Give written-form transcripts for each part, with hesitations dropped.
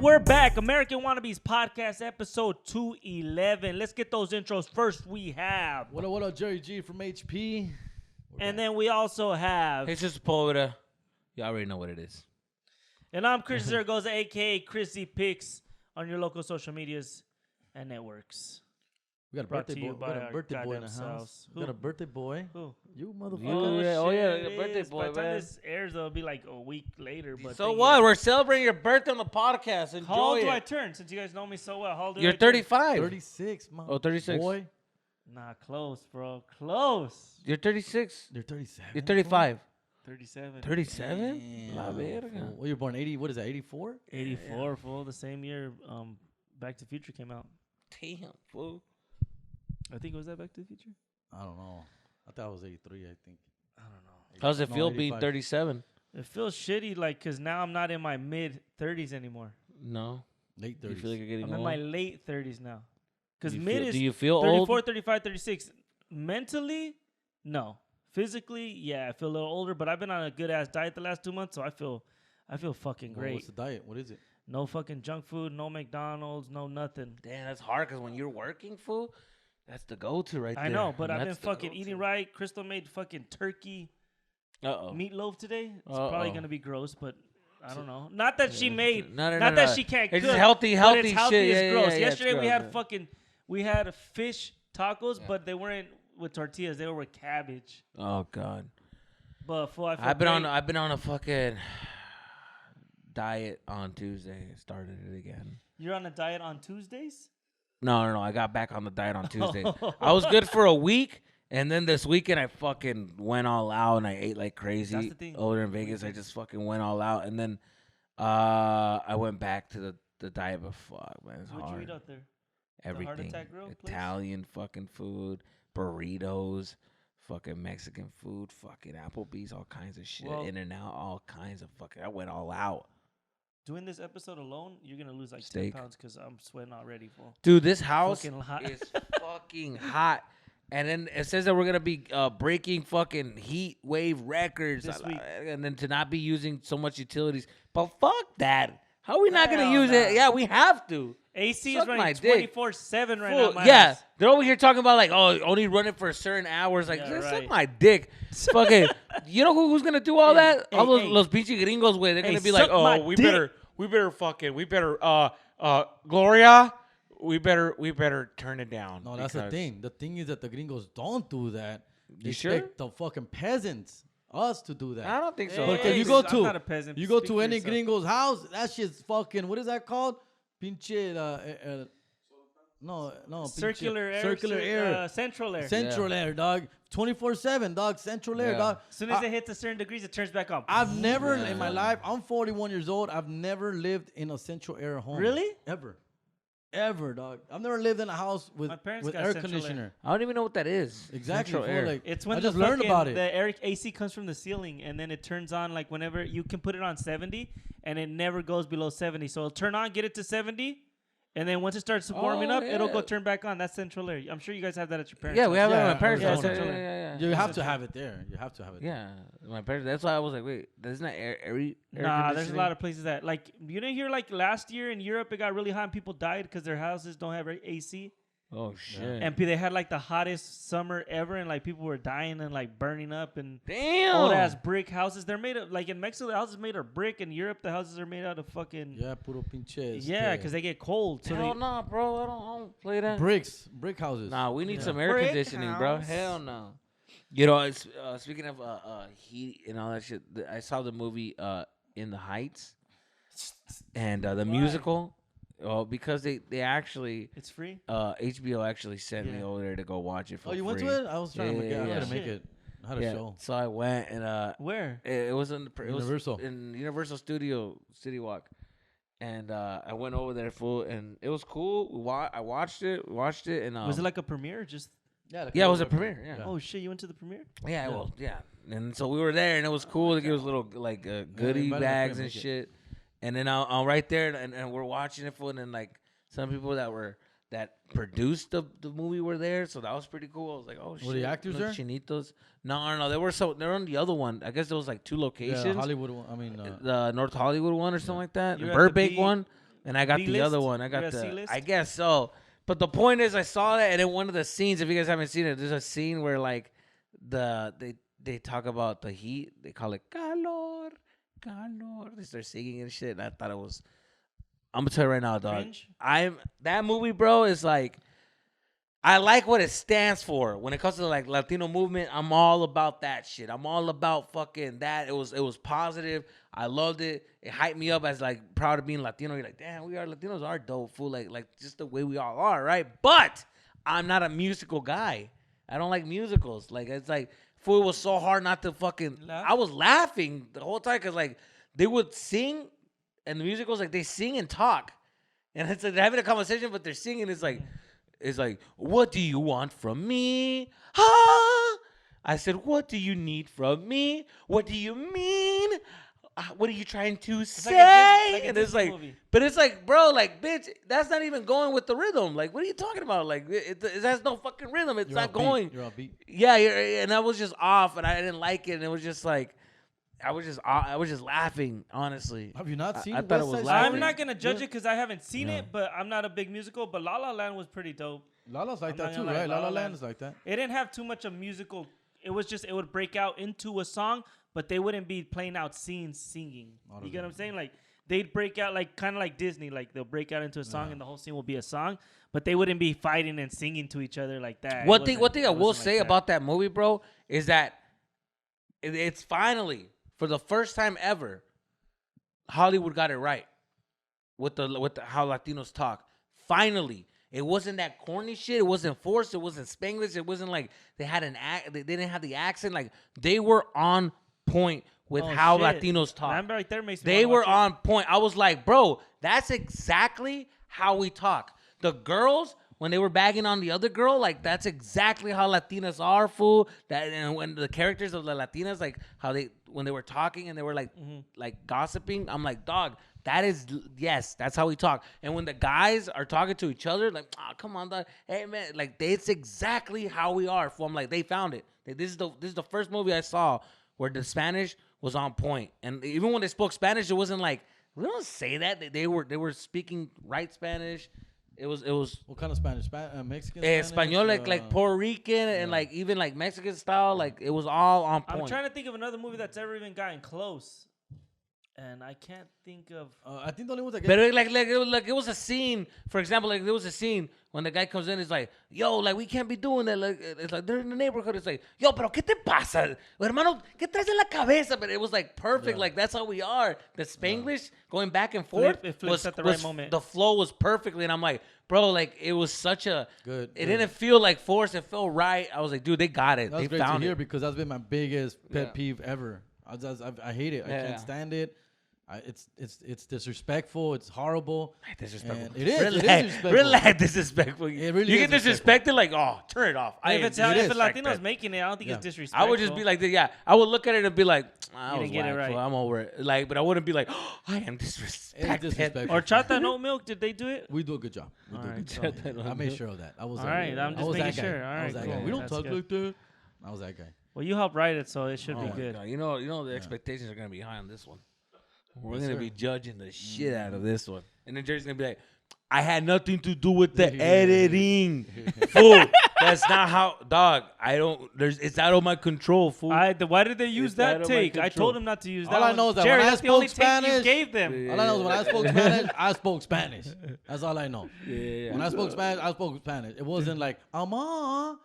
we're back. American Wannabes podcast, episode 211. Let's get those intros. First, we have... What up, Jerry G from HP. And then we also have... Hey, Sister Poeta. You already know what it is. And I'm Chris Zaragoza, a.k.a. Chriszpics, on your local social medias and networks. We got a Brought birthday to you boy. by We got our a birthday boy in the goddamn house. selves. We got a birthday boy. Who? You motherfucker. Oh, yeah, shit, birthday it boy, is. By the time man. this airs, it'll be like a week later. But So what? We're celebrating your birthday on the podcast. Enjoy How old do I it. turn? Since you guys know me so well, how old do You're I turn? 35. 36, man. Oh, 36. Boy. Nah, close, bro. Close. You're 36. You're 37. You're 35. 37. 37? Damn. La verga. Well, you're born 80. What is that, 84? 84, fool. The same year Back to the Future came out. Damn, fool. I think it was that Back to the Future? I don't know. I thought it was 83, I think. I don't know. How's it No, feel being 85. 37? It feels shitty, like, because now I'm not in my mid-30s anymore. No. Late 30s. You feel like you're getting I'm old? in my late 30s now. Because Do you mid feel- is Do you feel 34, old? 35, 36. Mentally, no. Physically, yeah, I feel a little older, but I've been on a good-ass diet the last 2 months, so I feel fucking Well, great. what's the diet? What is it? No fucking junk food, no McDonald's, no nothing. Damn, that's hard because when you're working, fool, that's the go-to right there. I know, but I've been That's the fucking go-to. eating right. Crystal made fucking turkey Uh-oh. meatloaf today. It's Uh-oh. probably gonna be gross, but I don't know. Not that she made, No, not that she can't cook. It's just healthy but it's shit. healthy Yeah, as yeah, gross. yeah, Yesterday it's we had gross, we had fish tacos, but they weren't with tortillas. They were with cabbage. Oh God. But fool, I feel I've been great. on a fucking diet on Tuesday. Started it again. You're on a diet on Tuesdays? No. I got back on the diet on Tuesday. I was good for a week, and then this weekend I fucking went all out and I ate like crazy. That's the thing. Over in Vegas, I just fucking went all out, and then I went back to the diet. But fuck, man, it's What'd hard. you eat out there? Everything. Heart Attack Grill place? Italian fucking food, burritos, fucking Mexican food, fucking Applebee's, all kinds of shit. Well- In and out, all kinds of fucking. I went all out. Doing this episode alone, you're gonna lose like Steak. 10 pounds because I'm sweating already, fool. Dude, this house Fucking hot. is fucking hot. And then it says that we're gonna be breaking fucking heat wave records, This week. and then to not be using so much utilities. But fuck that. How are we not gonna Hell use nah. it? Yeah, we have to. AC Suck is my running dick. 24/7 right Fool, now. at my yeah, house. they're over here talking about like, oh, only run it for certain hours. Like, Yeah, just right. suck my dick. Fucking, you know who's gonna do all Hey, that? hey, All those hey. los pinche gringos, way. They're Hey, gonna be like, suck my oh, we dick. better Gloria, we better turn it down. No, that's the because- thing. The thing is that the gringos don't do that. They You sure? expect the fucking peasants, us, to do that. I don't think so. But Hey, you go I'm to not a peasant. you go Speak to for any yourself. gringo's house, that shit's fucking, what is that called? Pinche no, pinche Circular air. circular air. Central air. Central air, dog. 24/7, dog. Central air, Yeah. dog. As soon as it hits a certain degrees, it turns back on. I've never Yeah. in my life, I'm 41 years old. I've never lived in a central air home. Really? Ever, dog. I've never lived in a house with My parents with got air central conditioner. I don't even know what that is. Exactly. Central fool, air. like, It's when I the just learned fucking- about it. The air AC comes from the ceiling, and then it turns on like whenever you can put it on 70, and it never goes below 70. So it'll turn on, get it to 70, and then once it starts warming Oh, up, it'll go yeah. turn back on. That's central air. I'm sure you guys have that at your parents' Yeah, we house. have it Yeah, at my parents' yeah, house. central Yeah, air. yeah, You yeah. have to have it there. You have to have it. Yeah, my parents. That's why I was like, wait, isn't that air Nah, there's a conditioning? lot of places that like you didn't hear like last year in Europe it got really hot and people died because their houses don't have AC. Oh shit! And they had like the hottest summer ever, and like people were dying and like burning up and Damn. old ass brick houses. They're made of like in Mexico the houses made of brick. In Europe the houses are made out of fucking Yeah, puro pinches. yeah, because they get cold. So Hell they, no, bro. I don't play that. brick houses. Nah, we need Yeah. some air Brick conditioning, bro. house. Hell no. You know, it's, speaking of heat and all that shit, I saw the movie In the Heights and the musical. Oh, because they actually it's free. HBO actually sent me Yeah. over there to go watch it for Oh, you free. went to it? I was trying to make it. I Yeah. had to make Shit. it. I had a Yeah, show. so I went and Where? it was in it was Universal. in Universal Studio City Walk, and I went over there full, and it was cool. I watched it, and Was it like a premiere? Or just Yeah, yeah, it was a premiere. Yeah. oh shit, you went to the premiere? Yeah, well, yeah. And so we were there, and it was cool. They give us little like goodie invited my bags friend, and make it. shit. And then I'm right there, and we're watching it for, and then like some people that produced the movie were there, so that was pretty cool. I was like, oh shit, Were the actors there? Chinitos? No, they were on the other one. I guess there was like two Yeah, locations. Hollywood one. I mean, The North Hollywood one or something like that. You're The at the Burbank B- one. and I got the B-list? other one. I got You're a the. C-list? I guess so. But the point is, I saw that, and in one of the scenes, if you guys haven't seen it, there's a scene where like they talk about the heat. They call it calor, calor. They start singing and shit. And I thought it was. I'm gonna tell you right now, dog. Cringe? That movie, bro, is like. I like what it stands for. When it comes to like Latino movement, I'm all about that shit. I'm all about fucking that. It was positive. I loved it. It hyped me up as like proud of being Latino. You're like, damn, Latinos are dope, fool. Like just the way we all are, right? But I'm not a musical guy. I don't like musicals. Like it's like, fool, it was so hard not to fucking. Laugh? I was laughing the whole time because like they would sing, and the musicals like they sing and talk, and it's like they're having a conversation, but they're singing. It's like, what do you want from me? Huh? I said, what do you need from me? What do you mean? What are you trying to say? Like a and it's Disney like, movie. but it's like, bro, like, bitch, that's not even going with the rhythm. Like, what are you talking about? Like, it has no fucking rhythm. It's not going. You're on beat. Yeah, and I was just off, and I didn't like it, and it was just like, I was just laughing, honestly. Have you not seen? I thought it West was Side laughing. Story? I'm not gonna judge it because I haven't seen Yeah. it, but I'm not a big musical. But La La Land was pretty dope. La La's like I'm that not too, gonna lie, right? La La La La Land. Land is like that. It didn't have too much of musical. It was just it would break out into a song, but they wouldn't be playing out scenes singing. You get what I'm saying? Like they'd break out like kind of like Disney. Like they'll break out into a song and the whole scene will be a song, but they wouldn't be fighting and singing to each other like that. One thing I will say about that movie, bro, is that it's finally for the first time ever, Hollywood got it right with the how Latinos talk. Finally, it wasn't that corny shit. It wasn't forced. It wasn't Spanglish. It wasn't like they had they didn't have the accent. Like they were on point with how Latinos talk. That right there makes me They wanna were watch on point. I was like, bro, that's exactly how we talk. The girls, when they were bagging on the other girl, like that's exactly how Latinas are, fool. That and when the characters of the Latinas, like how they when they were talking and they were like like gossiping, I'm like, dog, that is yes, that's how we talk. And when the guys are talking to each other, like, oh, come on, dog, hey man, like it's exactly how we are, fool. I'm like, they found it. This is the first movie I saw where the Spanish was on point. And even when they spoke Spanish, it wasn't like we don't say that. They were speaking right Spanish. It was What kind of Spanish? Mexican? Espanol, Spanish? like Puerto Rican and like even like Mexican style. Like it was all on point. I'm trying to think of another movie that's ever even gotten close, and I can't think of. I think the only ones that But it was a scene. For example, like there was a scene when the guy comes in. It's like, yo, like we can't be doing that. Like it's like they're in the neighborhood. It's like, yo, pero qué te pasa, hermano? ¿Qué traes en la cabeza? But it was like perfect. Yeah. Like that's how we are. The Spanglish going back and forth. It flips at the right moment. The flow was perfectly, and I'm like, bro, like it was such a Good. It didn't feel like forced. It felt right. I was like, dude, they got it. That was They great to found hear it. because that's been my biggest pet Yeah. peeve ever. I hate it. I Yeah. can't stand it. It's disrespectful. It's horrible. Disrespectful. And it is disrespectful. Relax, disrespectful. It really you is get disrespected, like, oh, turn it off. If it's am if a disrespected. Latino's making it, I don't think Yeah. it's disrespectful. I would just be like, yeah. I would look at it and be like, I You was didn't get it whack, right. fool. I'm over it. Like, but I wouldn't be like, oh, I am disrespected. It's disrespectful. or chata and oat milk. Did they do it? We do a good job. We do a Alright, good so- job. I made sure of that. I was All that right, guy. I'm I just was making that guy. sure. All I was right, that guy. cool. We don't That's talk good. like that. I was that guy. Well, you helped write it, so it should Oh be my good. God, you know the expectations are gonna be high on this one. We're Yes, gonna sir. be judging the shit out of this one, and then Jerry's gonna be like, I had nothing to do with the Yeah. editing, fool. That's not how, dog. I don't. It's out of my control, fool. Why did they use It's out that of my take? I control. told him not to use All that. I one. know is that Jerry, when I that's the only spoke take you Spanish- gave them. All I know is when I spoke Spanish, I spoke Spanish. That's all I know. Yeah. When I spoke Spanish, I spoke Spanish. It wasn't like ama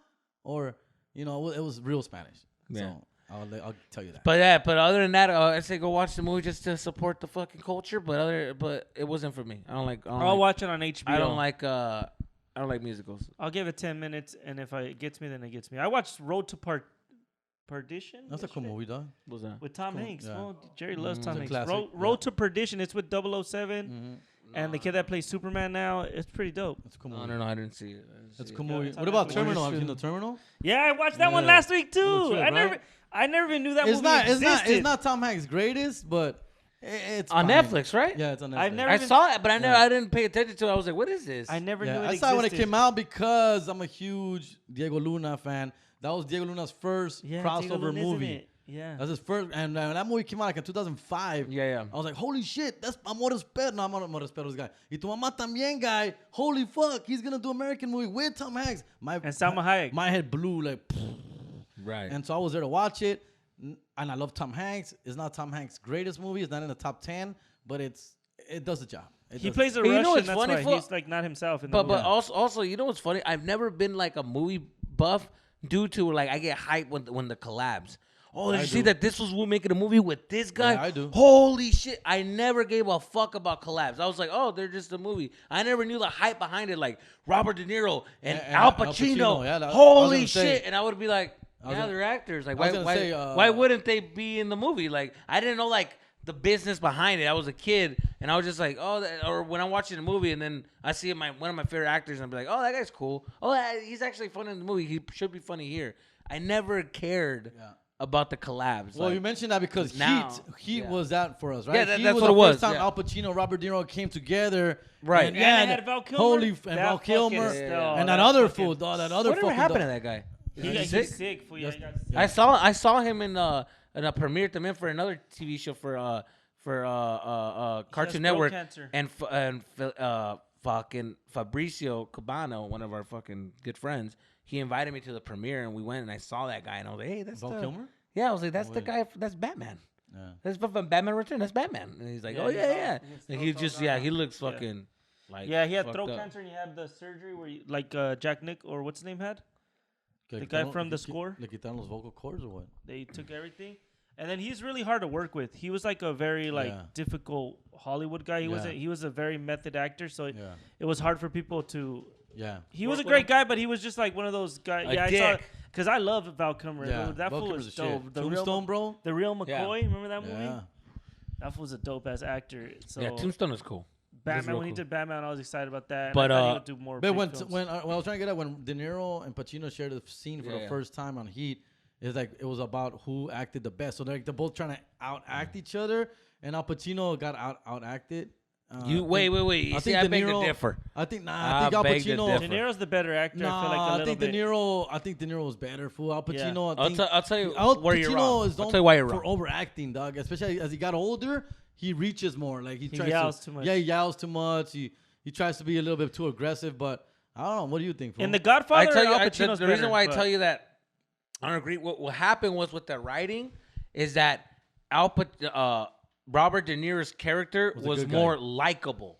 or it was real Spanish. Yeah. So I'll tell you that. But other than that, I say go watch the movie just to support the fucking culture. But it wasn't for me. I don't like. I'll watch it on HBO. I don't like musicals. I'll give it 10 minutes, and if it gets me, then it gets me. I watched Road to Perdition. That's a cool yesterday movie, dog. What's that? with Tom Cool. Hanks. Yeah. Well, Jerry loves Tom a Hanks. classic, Road yeah. to Perdition. It's with 007, and the kid that plays Superman now. It's pretty dope. That's a cool No, movie. I didn't see it. That's a it. cool Yeah, movie. it's What on about Netflix. Terminal? Have you seen the Terminal? Yeah, I watched that one Yeah. last week too. Good shit, right? I never even knew that It's movie existed. it's not Tom Hanks' greatest, but it's On fine. Netflix, right? Yeah, it's on Netflix. I've never I even- saw it, but I Yeah. didn't pay attention to it. I was like, what is this? I never Yeah, knew it I existed. saw it when it came out because I'm a huge Diego Luna fan. That was Diego Luna's first Yeah, crossover Diego Luna, isn't movie. it? Yeah. That's his first. And when that movie came out like in 2005. Yeah. I was like, holy shit, that's Amores Perros. No, I'm not Amores Perros guy. Y Tu Mamá También guy. Holy fuck, he's gonna do American movie with Tom Hanks. And Salma Hayek. My head blew like. Right. And so I was there to watch it, and I love Tom Hanks. It's not Tom Hanks' greatest movie. It's not in the top 10, but it does the job. He plays a Hey, Russian. what's That's funny why he's like not himself. In the But movie. also, you know what's funny? I've never been like a movie buff due to like I get hyped when the collabs. Oh, did you see that this was making a movie with this guy? Yeah, I do. Holy shit. I never gave a fuck about collabs. I was like, oh, they're just a movie. I never knew the hype behind it, like Robert De Niro and Al Pacino. Yeah, Holy shit. And I would be like, yeah, they're actors. Like, why wouldn't they be in the movie? Like, I didn't know, like, the business behind it. I was a kid, and I was just like, oh, or when I'm watching a movie, and then I see one of my favorite actors, and I'm like, oh, that guy's cool. Oh, he's actually funny in the movie. He should be funny here. I never cared about the collabs. Well, like, you mentioned that because Heat was that for us, right? Yeah, Heat that's was what the it was. first time Yeah. Al Pacino, Robert De Niro came together. Right. And, And they had Val Kilmer. Val Kilmer. And that other fool, dog. That other whatever fucking happened dog. to that guy? He's sick. Fool. Yeah, he got sick. I saw him in a premiere también for another TV show for Cartoon Network, cancer. and fucking Fabricio Cabano, one of our fucking good friends, he invited me to the premiere, and we went, and I saw that guy, and I was like, hey, that's Val Kilmer? Yeah, I was like, that's the guy. That's Batman. Yeah. That's from Batman Return. That's Batman. And he's like, Yeah, oh yeah. And he just he looks Yeah. fucking like Yeah, he had fucked throat up. cancer and he had the surgery where like Jack Nick or what's his name had. Le The guy quitaron- from The le Score? Le quitaron los vocal cords or what? They took everything. And then he's really hard to work with. He was like a very difficult Hollywood guy. He was a very method actor, so it was hard for people to. Yeah. He was a great guy, but he was just like one of those guys. A Yeah, I dick. saw because I love Val Kilmer. Yeah. That Val fool Kilmer's was the shit. dope. Tombstone, bro. The real McCoy. Remember that movie? Yeah. That fool was a dope ass actor. So Yeah, Tombstone is cool. Batman. real When he cool. did Batman, I was excited about that. But, And I thought he would do more. But big when films. when I was trying to get at when De Niro and Pacino shared the scene for the first time on Heat, it's like it was about who acted the best. So they're both trying to out-act each other, and Al Pacino got out-acted. Wait. I think I De beg to Niro- differ. I think I think Al beg to Pacino. differ. De Niro's the better actor. I feel like a I little think bit. I think De Niro was better. Fool. Al Pacino. I think, I'll tell you Al where you're Pacino wrong. is I'll known tell you why you're for wrong. overacting, dog. Especially as he got older, he reaches more. Like he tries yells too much. Yeah, he yells too much. He tries to be a little bit too aggressive. But I don't know. What do you think? Fool? In The Godfather, I tell you, Al the Pacino's reason better, why I but- tell you that I don't agree. What happened was with the writing is that Robert De Niro's character Was a was good guy. more likable,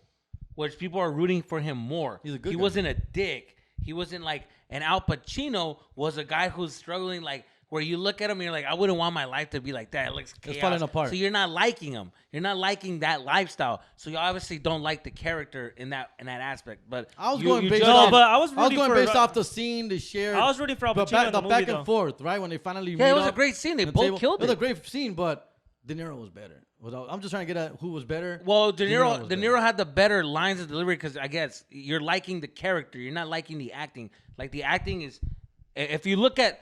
which people are rooting for him more. He's a good he guy. wasn't a dick. He wasn't like, and Al Pacino was a guy who's struggling, like where you look at him and you're like, I wouldn't want my life to be like that. It looks chaos. It's falling apart. So you're not liking him. You're not liking that lifestyle. So you obviously don't like the character in that aspect. But I was you- going you based just- off. but I was rooting going for based Ro- off the scene, the share. I was rooting for Al the Pacino back, in the the back movie, and though. forth, right? When they finally Yeah, it meet was a up great scene. They and both table. killed It was a it. great scene, but De Niro was better. I'm just trying to get at who was better. Well, De Niro, was De better. Niro had the better lines of delivery because I guess you're liking the character. You're not liking the acting. Like the acting is, if you look at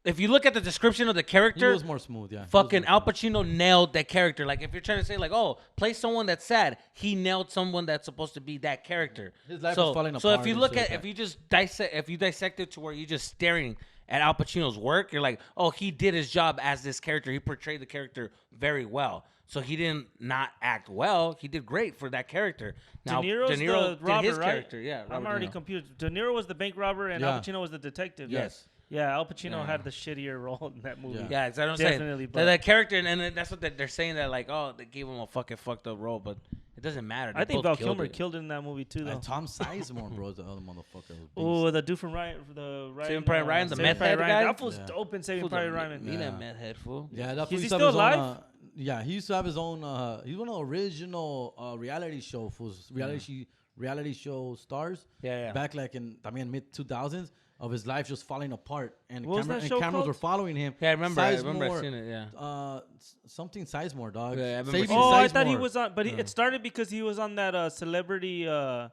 the description of the He character, was more smooth, yeah. He was fucking more Al smooth. Pacino nailed that character. Like if you're trying to say like, oh, play someone that's sad, he nailed someone that's supposed to be that character. His life so, was falling so apart if you and look shit at, like if that. you just dissect it to where you're just staring at Al Pacino's work, you're like, oh, he did his job as this character. He portrayed the character very well. So he didn't not act well. He did great for that character. Now, De Niro's De Niro the did robber, his right? character. Yeah, I'm Robert already De Niro. confused. De Niro was the bank robber and Yeah. Al Pacino was the detective. Yes. Yeah, Al Pacino had the shittier role in that movie. Yeah. Yeah, that's what I'm saying. Definitely, That, but- that character, and then that's what they're saying that like, oh, they gave him a fucking fucked up role, but it doesn't matter. I They think both Val Kilmer it. killed it in that movie too, though. And Tom Sizemore, bro, is the other motherfucker. Oh, the dude from Ryan, the Ryan, Saving Private Ryan, the Saving meth Private head Ryan. guy? That fool's Yeah. dope in Saving Fool's Private a Ryan. mean Yeah. meth head fool. Yeah, that Is fool he used to have still his own, alive? yeah, he used to have his own. He's one of the original reality show fools, reality show stars. Yeah. Back like in mid 2000s of his life just falling apart, and What was that show cameras called? were following him. Yeah, I remember Sizemore, seeing it. Yeah. Something Sizemore, dog. Yeah, I remember Saving seeing Oh, I thought he Sizemore. was on, but it started because he was on that celebrity. Yeah,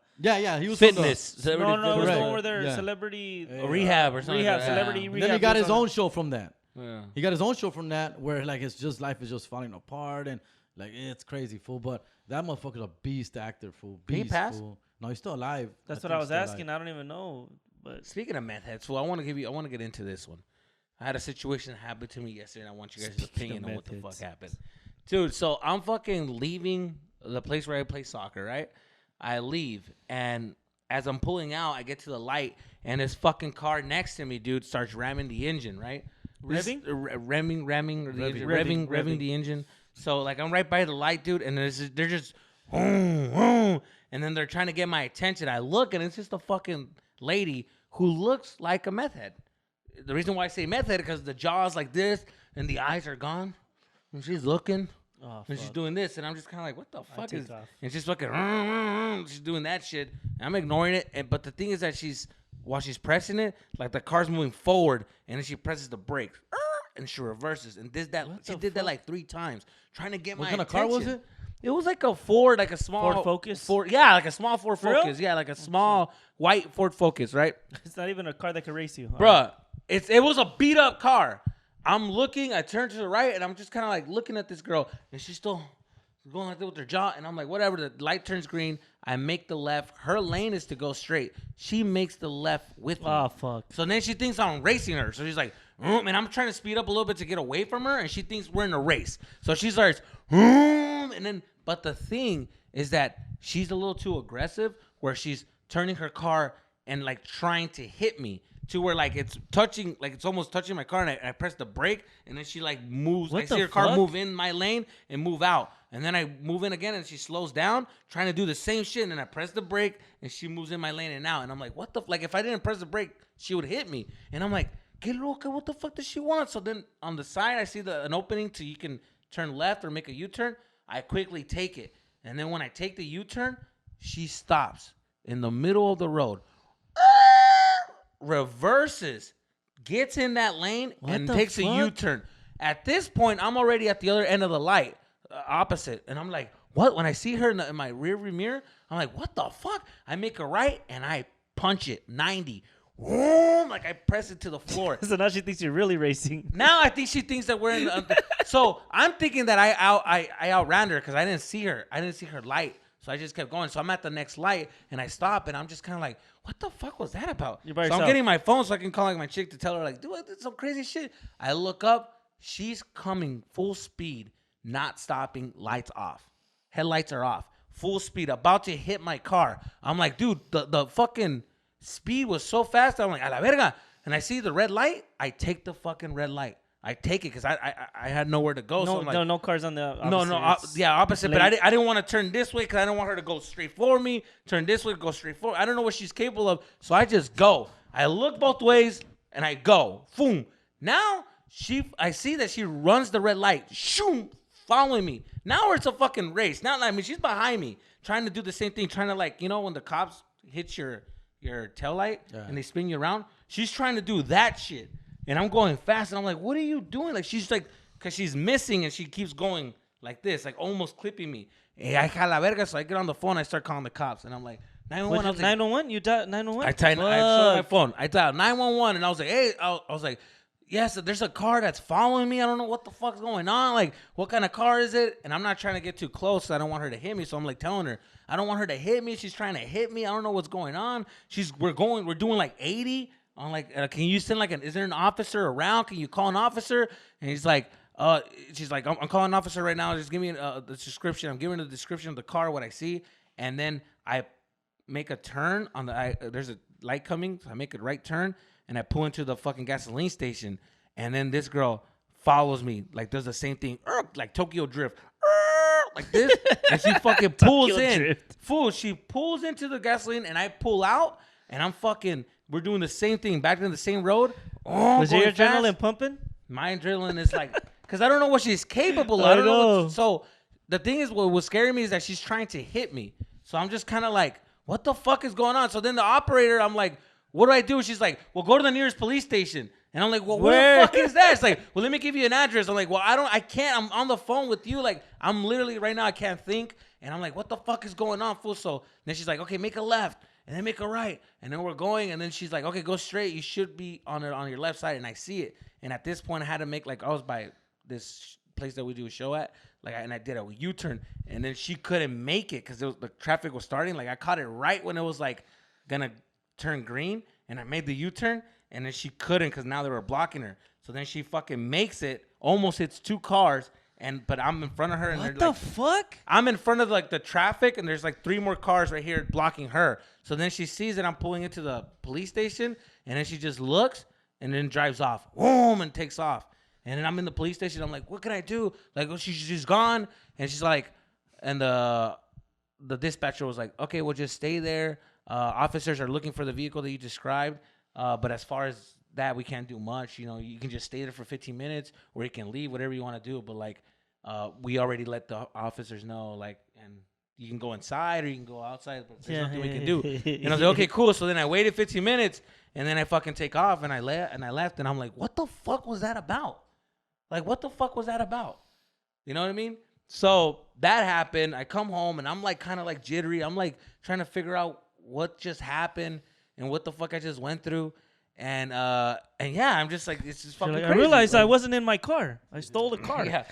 he was Fitness. No, it was the Correct. one where they're Yeah. From the Rehab or something. rehab, like that. celebrity Yeah. And rehab. then he got was his on own it. show from that. Yeah. He got his own show from that where like his life is just falling apart and like it's crazy, fool. But that motherfucker's a beast actor, fool. Did he Beast, pass? fool. No, he's still alive. That's I what I think was he's still asking. alive. I don't even know, but Speaking of meth heads, fool, I want to get into this one. I had a situation happen to me yesterday, and I want you guys' opinion on what the fuck happened. Dude, so I'm fucking leaving the place where I play soccer, right? I leave, and as I'm pulling out, I get to the light, and this fucking car next to me, dude, starts ramming the engine, right? Revving the engine. So, like, I'm right by the light, dude, and they're just, and then they're trying to get my attention. I look, and it's just a fucking lady who looks like a meth head. The reason why I say meth head is because the jaw's like this, and the eyes are gone, and she's looking. Oh, and she's doing this, and I'm just kind of like, what the fuck is... Off. And she's fucking... She's doing that shit, and I'm ignoring it. But the thing is that while she's pressing it, like the car's moving forward, and then she presses the brakes, and she reverses. And she did that like 3 times, trying to get my attention. What kind of car was it? It was like a Ford, like a small... Ford Focus? Yeah, like a small Ford Focus. Real? Yeah, like a small white Ford Focus, right? It's not even a car that can race you. Bruh, it was a beat-up car. I'm looking, I turn to the right, and I'm just kind of like looking at this girl, and she's still... going like that with her jaw, and I'm like, whatever. The light turns green. I make the left. Her lane is to go straight. She makes the left with me. Oh, fuck. So then she thinks I'm racing her. So she's like, and I'm trying to speed up a little bit to get away from her, and she thinks we're in a race. So she starts, and then, but the thing is that she's a little too aggressive, where she's turning her car and like trying to hit me. To where like it's touching, like it's almost touching my car, and I press the brake, and then she like moves. I see her car move in my lane and move out, and then I move in again, and she slows down, trying to do the same shit, and then I press the brake, and she moves in my lane and out, and I'm like, what the like if I didn't press the brake, she would hit me, and I'm like, que loca, what the fuck does she want? So then on the side, I see an opening to you can turn left or make a U-turn. I quickly take it, and then when I take the U-turn, she stops in the middle of the road. Reverses, gets in that lane, and takes a U-turn. At this point, I'm already at the other end of the light, opposite. And I'm like, what? When I see her in my rear view mirror, I'm like, what the fuck? I make a right, and I punch it, 90. Boom, like I press it to the floor. So now she thinks you're really racing. Now I think she thinks that we're in the... So I'm thinking that I outran her because I didn't see her. I didn't see her light. So I just kept going. So I'm at the next light, and I stop, and I'm just kind of like, what the fuck was that about? You're by so yourself. I'm getting my phone so I can call like my chick to tell her, like, dude, this is some crazy shit. I look up. She's coming full speed, not stopping, lights off. Headlights are off. Full speed, about to hit my car. I'm like, dude, the fucking speed was so fast. I'm like, a la verga. And I see the red light. I take the fucking red light. I take it because I had nowhere to go. No, so I'm like, no cars on the opposite. opposite. Late. But I didn't want to turn this way because I didn't want her to go straight for me. Turn this way, go straight for. I don't know what she's capable of, so I just go. I look both ways and I go. Boom. Now I see that she runs the red light. Shoom, following me. Now it's a fucking race. Now I mean she's behind me, trying to do the same thing, trying to like when the cops hit your tail light and they spin you around. She's trying to do that shit. And I'm going fast, and I'm like, what are you doing? Like, she's like, because she's missing, and she keeps going like this, like almost clipping me. So I get on the phone, I start calling the cops, and I'm like, 911. 911? You dialed 911? I saw my phone. I dialed 911, and I was like, hey, I was like, yes, there's a car that's following me. I don't know what the fuck's going on. Like, what kind of car is it? And I'm not trying to get too close. I don't want her to hit me, so I'm like telling her, I don't want her to hit me. She's trying to hit me. I don't know what's going on. We're doing like 80. I'm like, can you send is there an officer around? Can you call an officer? And he's like, she's like, I'm calling an officer right now. Just give me the description. I'm giving her the description of the car, what I see. And then I make a turn on there's a light coming. So I make a right turn and I pull into the fucking gasoline station. And then this girl follows me, like does the same thing, like Tokyo Drift, like this. And she fucking pulls in. Fool, she pulls into the gasoline and I pull out and I'm fucking... We're doing the same thing, back in the same road. Was your adrenaline pumping? My adrenaline is like, because I don't know what she's capable of. I don't know. So the thing is, what was scaring me is that she's trying to hit me. So I'm just kind of like, what the fuck is going on? So then the operator, I'm like, what do I do? She's like, well, go to the nearest police station. And I'm like, well, where the fuck is that? It's like, well, let me give you an address. I'm like, well, I can't. I'm on the phone with you. Like, I'm literally right now, I can't think. And I'm like, what the fuck is going on, fool? So then she's like, okay, make a left. And then make a right. And then we're going. And then she's like, okay, go straight. You should be on your left side. And I see it. And at this point, I had to make, I was by this place that we do a show at. And I did a U-turn. And then she couldn't make it because the traffic was starting. I caught it right when it was, going to turn green. And I made the U-turn. And then she couldn't because now they were blocking her. So then she fucking makes it, almost hits 2 cars, but I'm in front of her. What the fuck? I'm in front of like the traffic, and there's like 3 more cars right here blocking her. So then she sees that I'm pulling into the police station, and then she just looks and then drives off, boom, and takes off. And then I'm in the police station. I'm like, what can I do? Like, oh, she's gone, and she's like, and the dispatcher was like, okay, well, just stay there. Officers are looking for the vehicle that you described, but as far as that, we can't do much. You know, you can just stay there for 15 minutes, or you can leave, whatever you want to do. But like, we already let the officers know, like, and you can go inside or you can go outside, but there's nothing we can do. And I was like, okay, cool. So then I waited 15 minutes, and then I fucking take off, and I left, and I'm like, what the fuck was that about? Like, what the fuck was that about? You know what I mean? So that happened. I come home, and I'm like kind of like jittery. I'm like trying to figure out what just happened and what the fuck I just went through. And yeah, I'm just like, it's just fucking like, crazy. I realized like, I wasn't in my car. I stole the car. Yeah.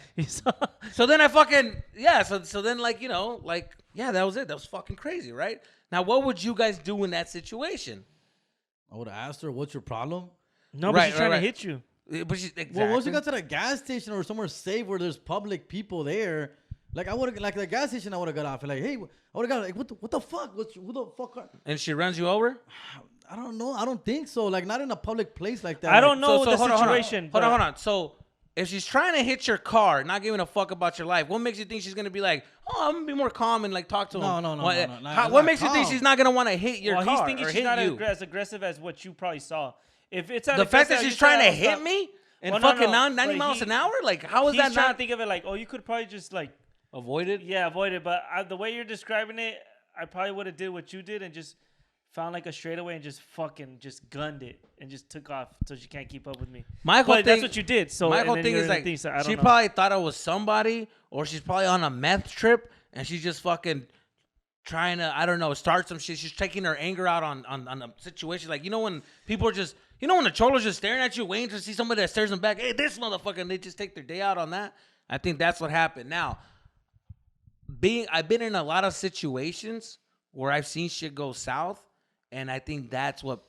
So then I fucking, yeah. So then, like, you know, like, yeah, that was it. That was fucking crazy, right? Now, what would you guys do in that situation? I would have asked her, what's your problem? No, but she's trying to hit you. But she's, exactly. Well, once you got to the gas station or somewhere safe where there's public people there, like I would have, like the gas station, I would have got off. Like, hey, I would have got like, what the fuck? Who the fuck? And she runs you over? I don't know. I don't think so. Like, not in a public place like that. I don't know so the hold situation. Hold on. So if she's trying to hit your car, not giving a fuck about your life, what makes you think she's gonna be like, oh, I'm gonna be more calm and like talk to him? No. What makes you think she's not gonna want to hit your car? He's thinking or she's not you? as aggressive as what you probably saw. If it's the fact that she's trying to hit me and fucking 90 miles an hour, like how is that not? He's trying to think of it like, oh, you could probably just like avoid it. Yeah, avoid it. But the way you're describing it, I probably would have did what you did and just found like a straightaway and just fucking just gunned it and just took off so she can't keep up with me. That's what you did. So my whole thing is like, she probably thought I was somebody, or she's probably on a meth trip and she's just fucking trying to, I don't know, start some shit. She's taking her anger out on a situation. Like, you know, when people are just, you know, when the cholo's just staring at you, waiting to see somebody that stares them back. Hey, this motherfucker, and they just take their day out on that. I think that's what happened. Now, I've been in a lot of situations where I've seen shit go south, and I think that's what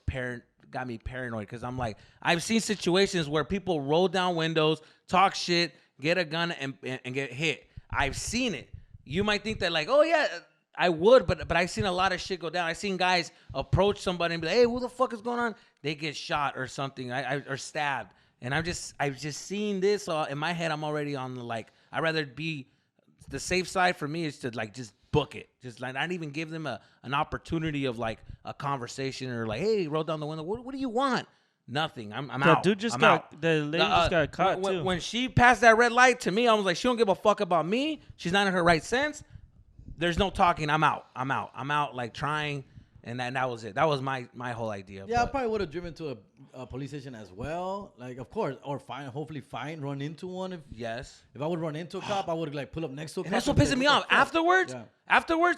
got me paranoid, because I'm like, I've seen situations where people roll down windows, talk shit, get a gun, and get hit. I've seen it. You might think that like, oh yeah, I would, but I've seen a lot of shit go down. I've seen guys approach somebody and be like, hey, what the fuck is going on? They get shot or something, or stabbed. And I've just seen this. So in my head, I'm already on the like, I'd rather be, the safe side for me is to like just book it. Just like not even give them an opportunity of like a conversation or like, hey, roll down the window. What do you want? Nothing. I'm out. The lady just got caught too. When she passed that red light to me, I was like, she don't give a fuck about me. She's not in her right sense. There's no talking. I'm out like trying. And that was it. That was my whole idea. Yeah, I probably would have driven to a police station as well. Like, of course, or hopefully run into one. If I would run into a cop, I would like pull up next to a cop. And that's what pisses me off. Afterwards,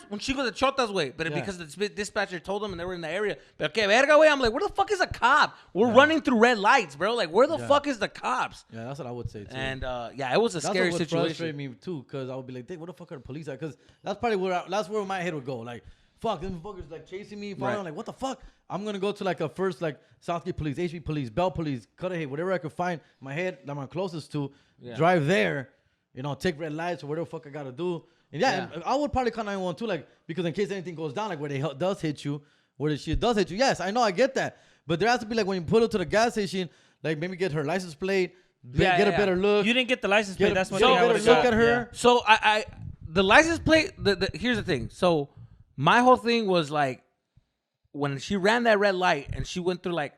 when she goes to Chota's way, but because the dispatcher told them and they were in the area, but okay, verga way, I'm like, where the fuck is a cop? We're running through red lights, bro. Like, where the fuck is the cops? Yeah, that's what I would say too. And it was a scary situation. That's what frustrated me too, because I would be like, where the fuck are the police at? Because that's probably that's where my head would go. Like, fuck, them fuckers like chasing me, following. Right. Like, what the fuck? I'm gonna go to like a first like Southgate Police, HB Police, Bell Police, Cudahy, whatever I could find my head that I'm closest to. Yeah. Drive there, you know, take red lights or whatever the fuck I gotta do. And and I would probably call 911 too, like, because in case anything goes down, like where they does hit you, where the shit does hit you. Yes, I know, I get that, but there has to be like when you pull up to the gas station, like maybe get her license plate, get a better look. You didn't get the license plate. That's what I would have look at her. Yeah. So the license plate. Here's the thing. So. My whole thing was like, when she ran that red light and she went through like,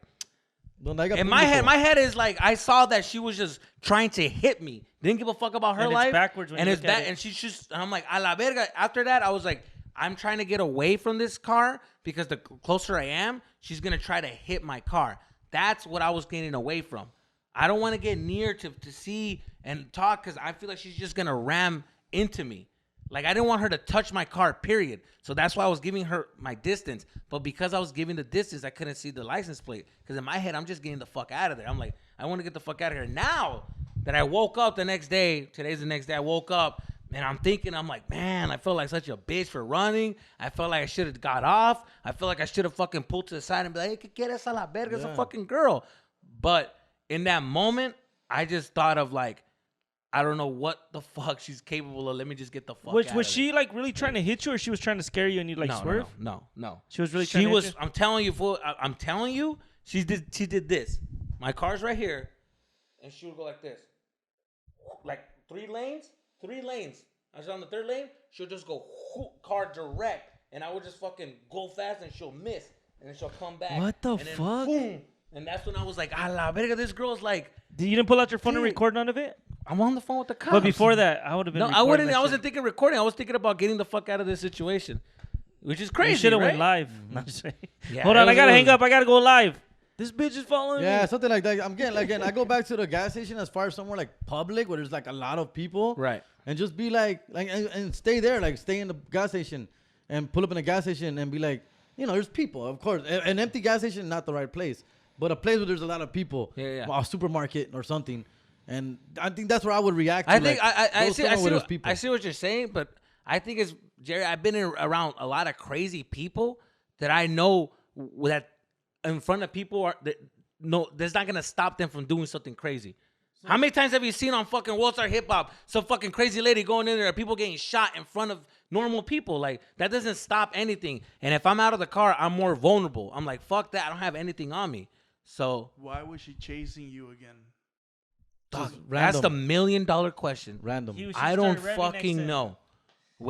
in my head is like, I saw that she was just trying to hit me. Didn't give a fuck about her life. Backwards when and and she's just, and I'm like, a la verga. After that, I was like, I'm trying to get away from this car because the closer I am, she's gonna try to hit my car. That's what I was getting away from. I don't want to get near to see and talk because I feel like she's just gonna ram into me. Like, I didn't want her to touch my car, period. So that's why I was giving her my distance. But because I was giving the distance, I couldn't see the license plate. Because in my head, I'm just getting the fuck out of there. I'm like, I want to get the fuck out of here. Now that I woke up the next day, today's the next day I woke up, and I'm thinking, I'm like, man, I felt like such a bitch for running. I felt like I should have got off. I feel like I should have fucking pulled to the side and be like, hey, que quieres a la verga? It's a fucking girl. But in that moment, I just thought of like, I don't know what the fuck she's capable of. Let me just get the fuck Which out was of she like really trying to hit you, or she was trying to scare you and you like swerve? No. She was really. Trying to hit you? I'm telling you, fool. I'm telling you, she did this. My car's right here, and she would go like this, like 3 lanes. I was on the 3rd lane. She'll just go car direct, and I would just fucking go fast, and she'll miss, and then she'll come back. What the and then, fuck? Boom, and that's when I was like, "A la verga, this girl's like." You didn't pull out your phone and record none of it? I'm on the phone with the cops. But before that, I would have been. No, I wouldn't. I wasn't thinking recording. I was thinking about getting the fuck out of this situation, which is crazy. You should have right? went live. No, I'm just saying. Yeah, Hold on, I gotta hang up. I gotta go live. This bitch is following me. Yeah, something like that. I'm getting like, I go back to the gas station as far as somewhere like public where there's like a lot of people, Right. And just be like and stay there, like stay in the gas station and pull up in a gas station and be like, there's people, of course. An empty gas station, not the right place, but a place where there's a lot of people, a supermarket or something. And I think that's where I would react to. I think I see what you're saying, but I think it's Jerry. I've been around a lot of crazy people that I know that in front of people that's not gonna stop them from doing something crazy. How many times have you seen on fucking World Star Hip Hop some fucking crazy lady going in there, people getting shot in front of normal people? Like that doesn't stop anything. And if I'm out of the car, I'm more vulnerable. I'm like, fuck that. I don't have anything on me. So why was she chasing you again? That's the $1 million question. Random. I don't fucking know.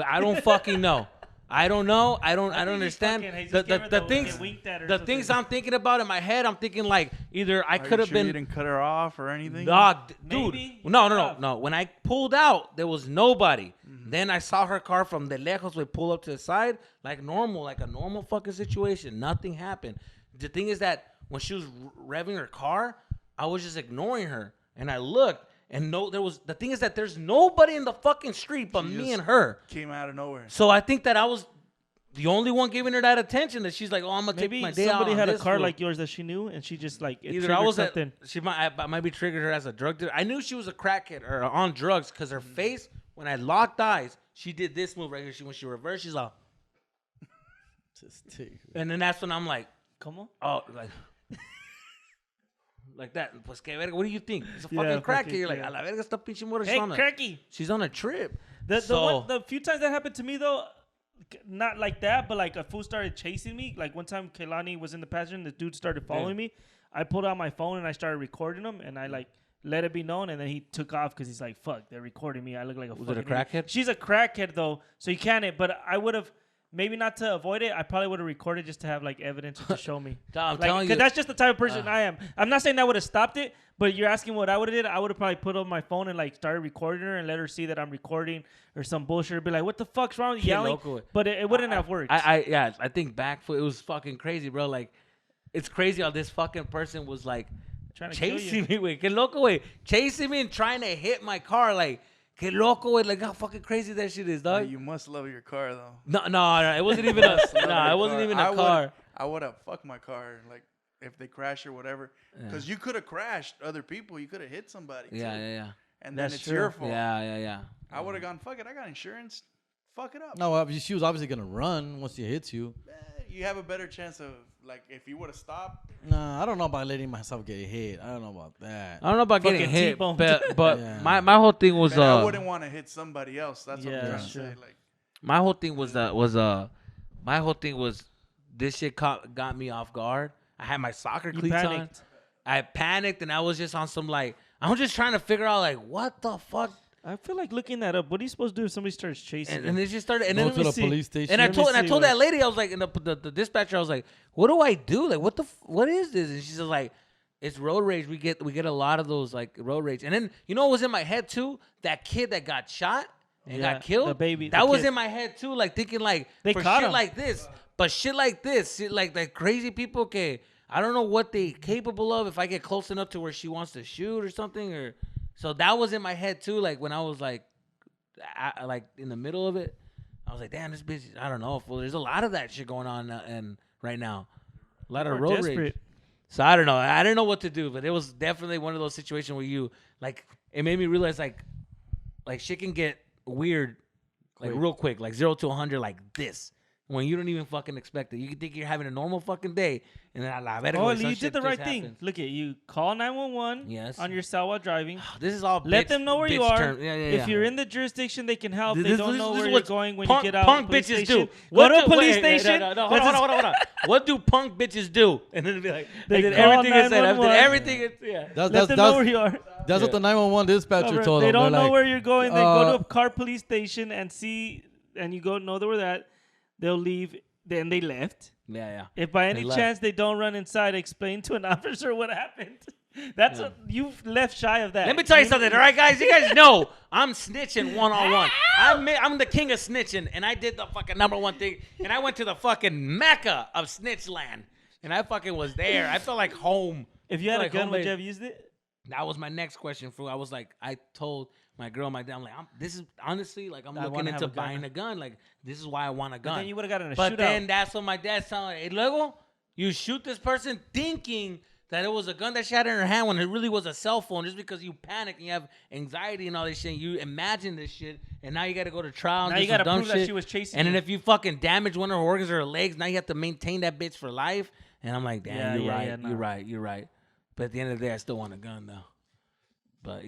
I don't fucking know. I don't know. I don't understand. The things I'm thinking about in my head, I'm thinking like either I could have been. You didn't cut her off or anything? Dog, dude. No. When I pulled out, there was nobody. Mm-hmm. Then I saw her car from the lejos. We pull up to the side like normal, like a normal fucking situation. Nothing happened. The thing is that when she was revving her car, I was just ignoring her. And I looked, and the thing is that there's nobody in the fucking street but me and her. Came out of nowhere. So I think that I was the only one giving her that attention. That she's like, oh, I'm gonna take my day out. Maybe somebody had a car fool. like yours that she knew, and she just like either I was something. I might be triggered her as a drug dealer. I knew she was a crackhead or on drugs because her face when I locked eyes, she did this move right here. When she reversed, she's like, and then that's when I'm like, come on, oh, like that. Pues que verga, what do you think? It's a fucking crackhead. You're like, a la verga, esta pinche morra. Hey, cracky. She's on a trip. The few times that happened to me though, not like that, but like a fool started chasing me. Like one time, Kehlani was in the passenger, and the dude started following me. I pulled out my phone and I started recording him, and I like let it be known, and then he took off because he's like, "Fuck, they're recording me. I look like a." Was it a crackhead? Idiot. She's a crackhead though, so you can't. But I would have. Maybe not to avoid it. I probably would have recorded just to have like evidence to show me. I'm telling you, because that's just the type of person I am. I'm not saying that would have stopped it, but you're asking what I would have did. I would have probably put on my phone and like started recording her and let her see that I'm recording or some bullshit. Be like, "What the fuck's wrong?" Yelling, but it wouldn't have worked. I think back it was fucking crazy, bro. Like, it's crazy how this fucking person was like trying to chasing me, way, que loco, way, chasing me and trying to hit my car, like. Que loco, way, like how fucking crazy that shit is, dog. You must love your car, though. No, it wasn't even a it wasn't even a car. I would have fucked my car, like if they crash or whatever, because you could have crashed other people. You could have hit somebody. Yeah. And then it's your fault. Yeah. I would have gone, fuck it. I got insurance. Fuck it up. No, she was obviously gonna run once she hits you. You have a better chance of like if you would have stopped. Nah, I don't know about letting myself get hit. I don't know about that. I don't know about getting hit, but yeah. my whole thing was I wouldn't want to hit somebody else. That's what I'm trying to say. Like my whole thing was my whole thing was this shit got me off guard. I had my soccer cleats on. I panicked and I was just on some like I'm just trying to figure out like what the fuck. I feel like looking that up. What are you supposed to do if somebody starts chasing? And they just started. And go then to the police station. And I told that lady, I was like, and the dispatcher, I was like, what do I do? Like, what is this? And she's like, it's road rage. We get a lot of those like road rage. And then you know what was in my head too? That kid that got shot and got killed. The baby. That was in my head too. Like thinking like they for caught shit him. like this, but shit like this, shit like that crazy people. Okay, I don't know what they capable of. If I get close enough to where she wants to shoot or something, or so that was in my head too. Like when I was like in the middle of it, I was like, damn, this bitch. I don't know. Well, there's a lot of that shit going on and right now, a lot of road rage. So I don't know. I didn't know what to do, but it was definitely one of those situations where you like. It made me realize like shit can get weird, like real quick, like 0 to 100, like this. when you don't even fucking expect it. You can think you're having a normal fucking day, and then a la verga, Oh, some you shit did the right just thing. happens. Look at you. Call 911 Yes. on your cell while driving. This is all. Let bitch- them know where you bitch are. term. Yeah. If you're in the jurisdiction, they can help. They This- don't this- know this where is you're what going when punk, you get out. Punk police bitches station. do. Go to a do- police wait, station. No, hold on. What do punk bitches do? And then be like, They I did call everything it said. I did 911. everything. Yeah. Let them know where you are. That's what the 911 dispatcher told They them. don't They're know like, where you're going. Then go to uh, a car police station and see, and you go know where they're at. They'll leave. Then they left. Yeah. If by any left. chance they don't run inside, explain to an officer what happened. That's what you've left shy of that. Let me tell you something, all right, guys? You guys know I'm snitching one-on-one. I'm the king of snitching, and I did the fucking number one thing, and I went to the fucking mecca of snitch land, and I fucking was there. I felt like home. If you had a like gun, would homemade. you have used it? That was my next question, fool. I was like, I told my girl, my dad, I'm like, this is honestly, like, I'm I looking wanna have into a gun. buying a gun. Like, this is why I want a gun. But then you would have gotten a But shootout. then that's what my dad's telling me. Hey, luego, you shoot this person thinking that it was a gun that she had in her hand when it really was a cell phone, just because you panic and you have anxiety and all this shit. You imagine this shit, and now you got to go to trial. Now And you do some got to dumb prove that shit. she was chasing And you. then if you fucking damage one of her organs or her legs, now you have to maintain that bitch for life. And I'm like, damn, you're right. You're right. But at the end of the day, I still want a gun, though. But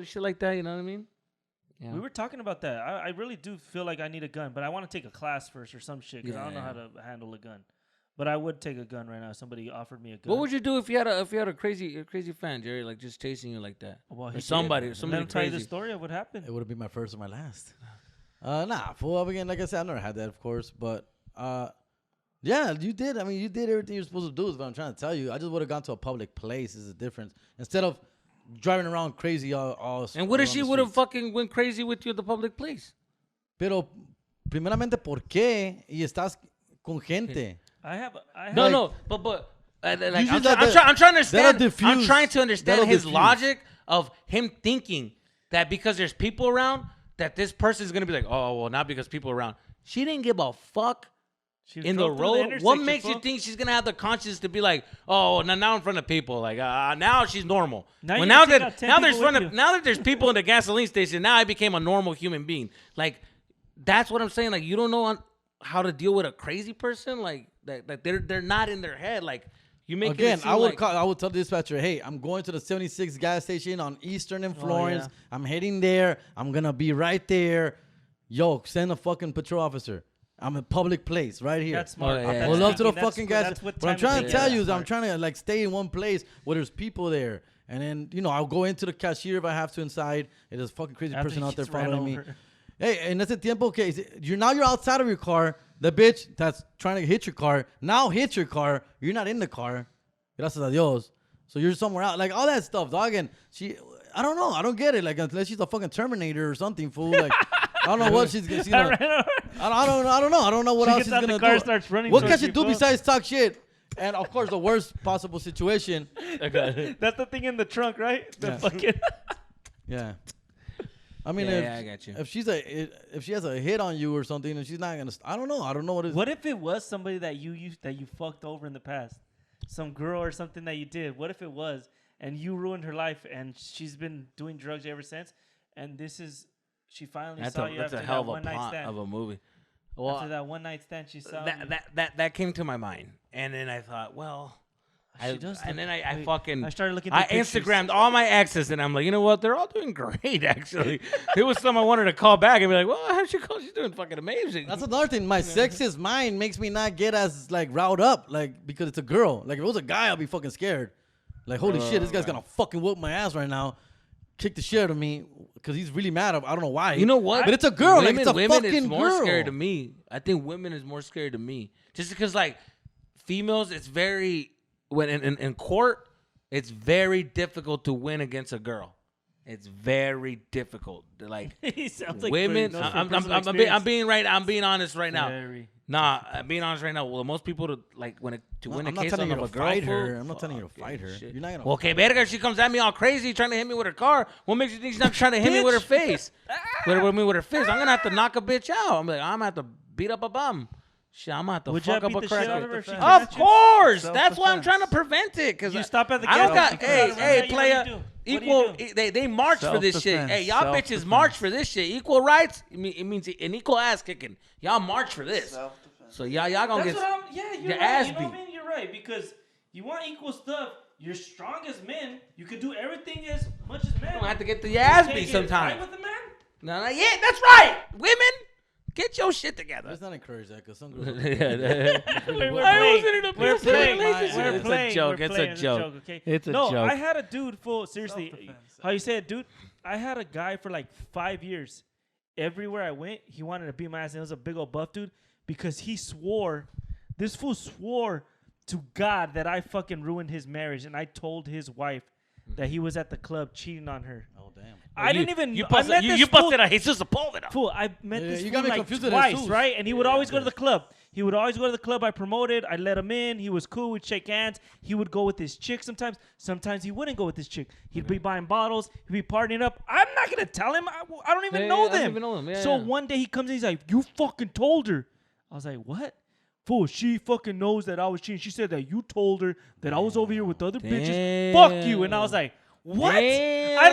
shit like that, you know what I mean? Yeah. We were talking about that. I really do feel like I need a gun, but I want to take a class first or some shit because I don't know how to handle a gun. But I would take a gun right now. If somebody offered me a gun. What would you do if you had a crazy fan, Jerry, like just chasing you like that? Well, Or he somebody did. Let him tell you the crazy. story of what happened. it would be my first or my last. Nah, fool. Again, like I said, I've never had that, of course, but yeah, you did. I mean, you did everything you're supposed to do. Is what I'm trying to tell you. I just would have gone to a public place. Is the difference instead of driving around crazy all. And what if around she the would have streets. fucking went crazy with you at the public place? Pero, primeramente, ¿por qué? Y estás con gente. I have. No, but like, Usually I'm that- trying to understand. that'll diffuse. I'm trying to understand That'll his diffuse. logic of him thinking that because there's people around, that this person is gonna be like, oh well, not because people are around. She didn't give a fuck. She In the drove through road, what intersection, makes you fool. think she's gonna have the conscience to be like, oh, now in front of people, like now she's normal. Now Well, you're gonna take out 10 people with you. now that there's people in the gasoline station, now I became a normal human being. Like that's what I'm saying. Like you don't know how to deal with a crazy person. Like they're not in their head. Like you make Again, it seem I would like, call. I would tell the dispatcher, "Hey, I'm going to the 76 gas station on Eastern and Florence. yeah. I'm heading there. I'm gonna be right there. Yo, send a fucking patrol officer. I'm a public place right here. That's smart. Oh, yeah, That's Pull up to the thinking. fucking gas. That's What I'm time trying it to tell is. you is I'm Smart. trying to like stay in one place where there's people there, and then I'll go into the cashier if I have to inside. And there's a fucking crazy After person he out there gets ran following me. over. Hey, en ese tiempo, okay, you're outside of your car. The bitch that's trying to hit your car now hits your car. You're not in the car. Gracias a Dios. So you're somewhere out. Like all that stuff, dog. And I don't know. I don't get it. Like unless she's a fucking Terminator or something, fool. Like I don't know what she's gonna. I don't know. I don't know what She else gets she's out the gonna car, do. starts running What towards can she you, do fool. besides talk shit? And of course, the worst possible situation. That's the thing in the trunk, right? The Yeah. fucking. Yeah. I mean, Yeah, I got you. if she has a hit on you or something, and she's not gonna. I don't know what is. What if it was somebody that you fucked over in the past, some girl or something that you did? What if it was, and you ruined her life, and she's been doing drugs ever since, and she finally saw you That's after a hell that of a one night plot stand. of a movie. After Well, that one night stand, she saw you. that came to my mind, and then I thought, well. She does And look- then I wait, fucking I started looking. I through pictures. Instagrammed all my exes, and I'm like, you know what? They're all doing great, actually. There was some I wanted to call back and be like, well, how'd she call? She's doing fucking amazing. That's another thing. My sexist mind makes me not get as like riled up, like because it's a girl. Like if it was a guy, I'll be fucking scared. Like holy shit, this guy's gonna fucking whoop my ass right now, kick the shit out of me because he's really mad. I don't know why. You know what? But it's a girl. Women, like it's a women fucking is more girl. scary to me. I think women is more scary to me, just because like females, it's very when in court, it's very difficult to win against a girl. It's very difficult. Like He sounds like women, knows from personal I'm being honest right now. Very. Nah, I'm being honest right now. Well, most people to win I'm a not case telling on you a to girl. fight her. fool. I'm not telling you to Fuck fight her. shit. You're not gonna. Well, okay, verga, she comes at me all crazy trying to hit me with her car. What makes you think she's not trying to hit me with her face? with her fist. I'm gonna have to knock a bitch out. I'm gonna have to beat up a bum. Shit, I'm about to Would you fuck have up beat a the shit out cracker. of her if she came Of at you? course, that's why I'm trying to Self-defense. prevent it. Cause You stop at the I don't gas got. station. Hey, What player. do you do? Equal. They march for this shit. Self-defense, Hey, y'all bitches self-defense. march for this shit. Equal rights. It means an equal ass kicking. Y'all march for this. Self-defense. So y'all gonna That's get. what I'm. Yeah, you're your right. ass You know what I beat. mean? You're right because you want equal stuff. You're strong as men. You can do everything as much as men. You don't have to get your You ass can't beat get in a fight sometimes. with a man? No, yeah, that's right. Women, get your shit together. Let's not encourage that because some girls. We're I wasn't in a We're abusive playing. relationship. We're It's a playing. joke. We're It's a playing. joke. Okay. It's a no, joke. I had a dude. Full seriously. Self-defense. How you say it, dude? I had a guy for like 5 years. Everywhere I went, he wanted to beat my ass. And it was a big old buff dude because he swore. This fool swore to God that I fucking ruined his marriage, and I told his wife that he was at the club cheating on her. Oh damn. I didn't even. You I met busted. this You fool- busted a Jesus Sepulveda. Fool, I met Yeah, this you fool got me like confused with twice, Jesus. right? And he would always go to yeah. the club. He would always go to the club I promoted. I let him in. He was cool. We'd shake hands. He would go with his chick sometimes. Sometimes he wouldn't go with his chick. He'd be buying bottles. He'd be partying up. I'm not going to tell him. I don't even know I don't them. even know them. Yeah, so yeah. one day he comes in. He's like, you fucking told her. I was like, what? Fool, she fucking knows that I was cheating. She said that you told her that I was over here with other bitches. Fuck you. And I was like, what? I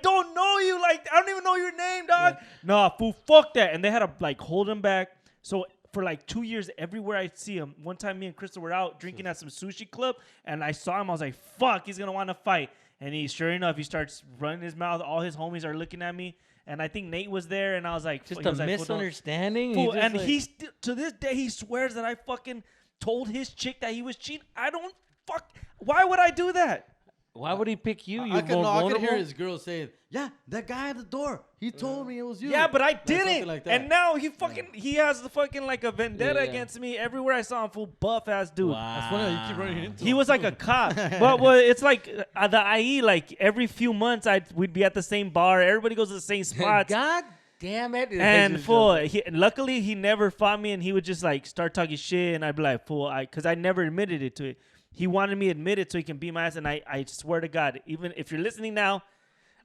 don't know you. Like, I don't even know your name, dog. Yeah. Nah, fool, fuck that. And they had to like hold him back. So for like 2 years, everywhere I see him, one time me and Crystal were out drinking at some sushi club, and I saw him. I was like, fuck, he's gonna want to fight. And sure enough, he starts running his mouth. All his homies are looking at me. And I think Nate was there, and I was like, Just he a was like, misunderstanding. Fool, and he to this day he swears that I fucking told his chick that he was cheating. I don't fuck. Why would I do that? Why would he pick you? I could hear his girl saying, "Yeah, that guy at the door. He told me it was you." Yeah, but I Like, something didn't. like that. And now he has the fucking like a vendetta Yeah. against me everywhere I saw him. Full buff ass dude. That's funny. You keep running into He him, was like too. a cop. But well, it's like the IE. Like every few months, we'd be at the same bar. Everybody goes to the same spots. God damn it! And fool, luckily he never fought me, and he would just like start talking shit, and I'd be like, fool, because I never admitted it to it. He wanted me to admit it so he can beat my ass, and I swear to God, even if you're listening now,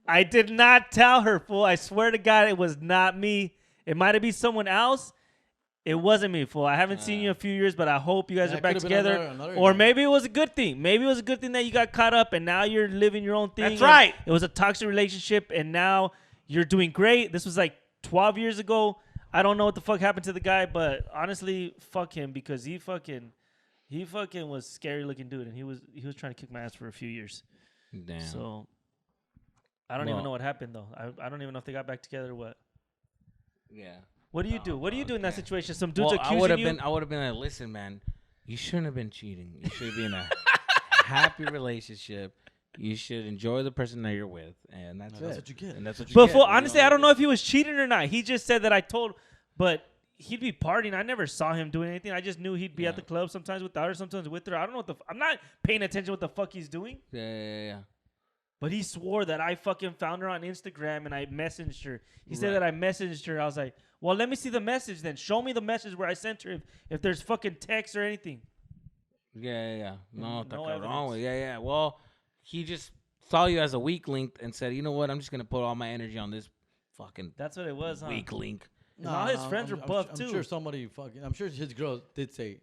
I did not tell her, fool. I swear to God, it was not me. It might have been someone else. It wasn't me, fool. I haven't seen you in a few years, but I hope you guys Yeah, are it back could've been together. another Or guy. maybe it was a good thing. Maybe it was a good thing that you got caught up, and now you're living your own thing. That's and right. It was a toxic relationship, and now you're doing great. This was like 12 years ago. I don't know what the fuck happened to the guy, but honestly, fuck him because he fucking was scary looking dude, and he was trying to kick my ass for a few years. Damn. So I don't even know what happened though. I don't even know if they got back together or what. Yeah. What do you do? What do you do in that okay. situation? Some dude's I accusing would have you. been. I would have been like, listen, man, you shouldn't have been cheating. You should be in a happy relationship. You should enjoy the person that you're with, and that's That's it. what you get. And that's what you But get. for you honestly, know? I don't know if he was cheating or not. He just said that I told, but he'd be partying. I never saw him doing anything. I just knew he'd be at the club sometimes without her, sometimes with her. I don't know what I'm not paying attention what the fuck he's doing. Yeah. But he swore that I fucking found her on Instagram and I messaged her. He said Right. that I messaged her. I was like, well, let me see the message then. Show me the message where I sent her if there's fucking text or anything. Yeah. No, No wrong evidence. with. Yeah. Well, he just saw you as a weak link and said, you know what? I'm just gonna put all my energy on this fucking That's what it was, huh? weak link. And all his friends were buff I'm too. sure somebody fucking. I'm sure his girl did say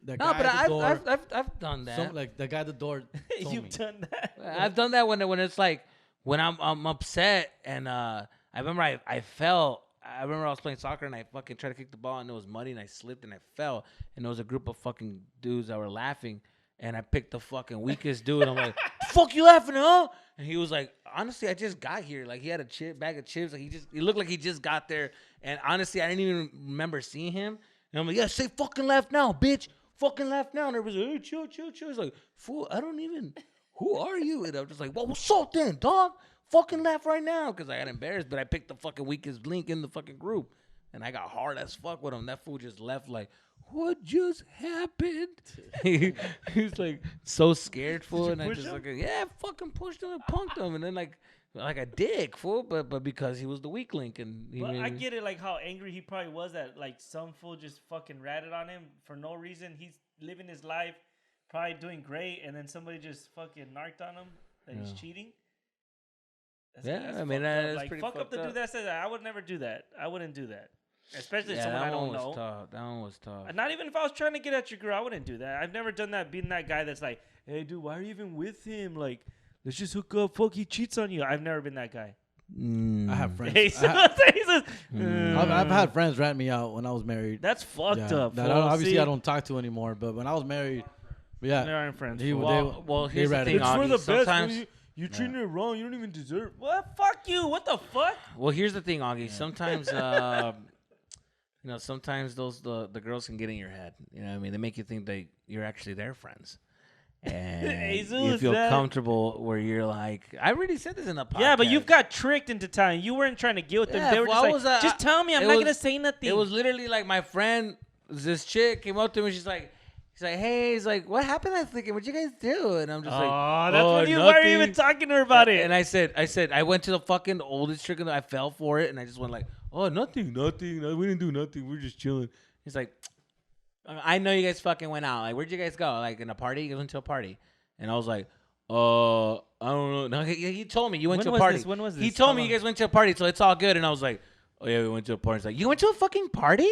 that No, guy but at the door. I've done that. Like the guy at the door. Told You've me. done that. I've done that when it's like when I'm upset and I remember I fell. I remember I was playing soccer and I fucking tried to kick the ball and it was muddy and I slipped and I fell and there was a group of fucking dudes that were laughing and I picked the fucking weakest dude. I'm like, "The fuck you laughing, huh?" And he was like, "Honestly, I just got here." Like he had a bag of chips. Like he looked like he just got there. And honestly, I didn't even remember seeing him. And I'm like, "Yeah, say fucking laugh now, bitch. Fucking laugh now." And everybody's like, "Hey, chill." He's like, "Fool, I don't even. Who are you?" And I'm just like, "Well, what's up then, dog? Fucking laugh right now," because I got embarrassed, but I picked the fucking weakest link in the fucking group, and I got hard as fuck with him. That fool just left like, "What just happened?" He was like so scared, fool, and I push just him? like, yeah, fucking pushed him and punked him, and then like a dick, fool, but because he was the weak link, and he But made I me- get it, like how angry he probably was that like some fool just fucking ratted on him for no reason. He's living his life, probably doing great, and then somebody just fucking narked on him that he's cheating. Yeah, That's I mean, fucked up. that's like pretty fuck up fucked the up. dude that says that. I would never do that. I wouldn't do that. especially someone I don't know. Tough. That one was tough. Not even if I was trying to get at your girl, I wouldn't do that. I've never done that. Being that guy that's like, hey, dude, why are you even with him? Like, let's just hook up. Fuck, he cheats on you. I've never been that guy. I have friends. I've I've had friends rat me out when I was married. That's fucked up. That obviously I don't talk to anymore. But when I was married, yeah, they aren't friends. Well, here's the thing, it's for the sometimes best. You treating her wrong. You don't even deserve. What? Fuck you. What the fuck? Well, here's the thing, Augie. Sometimes, sometimes the girls can get in your head. You know what I mean? They make you think that you're actually their friends. And you feel comfortable where you're like, I already said this in the podcast. Yeah, but you've got tricked into telling. You weren't trying to get with them. They were just like, just tell me. I'm not going to say nothing. It was literally like my friend, this chick, came up to me. She's like, hey, he's like, what happened last weekend? What'd you guys do? And I'm just like, that's when you weren't even talking to her about it. And I said, I went to the fucking oldest trick and I fell for it. And I just went like, oh, nothing. We didn't do nothing. We're just chilling. He's like, I know you guys fucking went out. Like, where'd you guys go? Like, in a party? You went to a party. And I was like, I don't know. No, he told me you went to a party. When was this? He told me you guys went to a party, so it's all good. And I was like, oh, yeah, we went to a party. He's like, you went to a fucking party?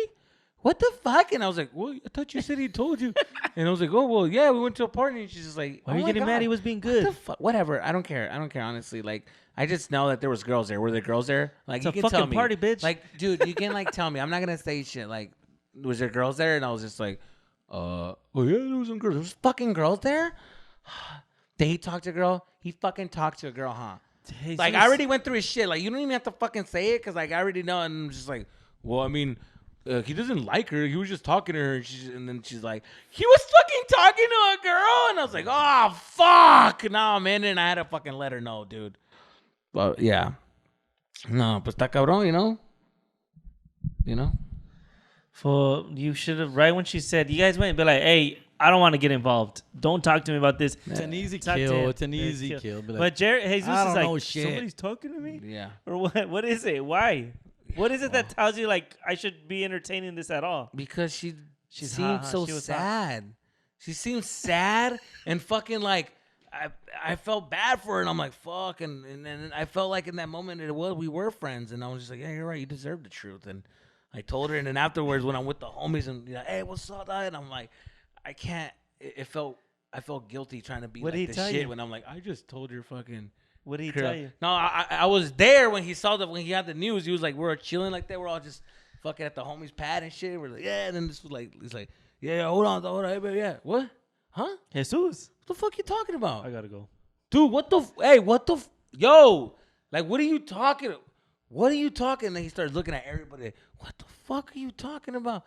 What the fuck? And I was like, well, I thought you said he told you. And I was like, oh, well, yeah, we went to a party. And she's just like, why are you getting mad? He was being good. What the fuck? Whatever. I don't care, honestly. Like, I just know that there was girls there. Were there girls there? Like, it's you a can tell fucking me. party, bitch. Like, dude, you can, like, tell me. I'm not going to say shit. Like, was there girls there? And I was just like, oh, yeah, there was some girls. There was fucking girls there? Did he talk to a girl? He fucking talked to a girl, huh? Jesus. Like, I already went through his shit. Like, you don't even have to fucking say it because, like, I already know. And I'm just like, well, I mean, he doesn't like her. He was just talking to her. And then she's like, he was fucking talking to a girl. And I was like, oh, fuck. Nah, man. And I had to fucking let her know, dude. But, yeah. No, pues está cabrón, You know? You should have, right when she said, you guys went, be like, hey, I don't want to get involved. Don't talk to me about this. It's an easy kill. It's an easy kill. But Jesus is like, shit. Somebody's talking to me? Yeah. Or what? What is it? Why? What is it that tells you, like, I should be entertaining this at all? Because she seemed so sad. She seemed sad and fucking like, I felt bad for her. And I'm like, fuck. And then I felt like in that moment, we were friends. And I was just like, yeah, you're right. You deserve the truth. And I told her. And then afterwards, when I'm with the homies and, hey, what's up, dad? And I'm like, I can't. I felt guilty trying to be like this shit when I'm like, I just told your fucking. What did he tell you? No, I was there when he had the news. He was like, we're chilling like that. We're all just fucking at the homies' pad and shit. We're like, yeah. And then this was like, he's like, yeah, hold on, hey, baby, yeah. What? Huh? Jesus. What the fuck you talking about? I gotta go. Dude, what the like, what are you talking? What are you talking? And then he starts looking at everybody. What the fuck are you talking about?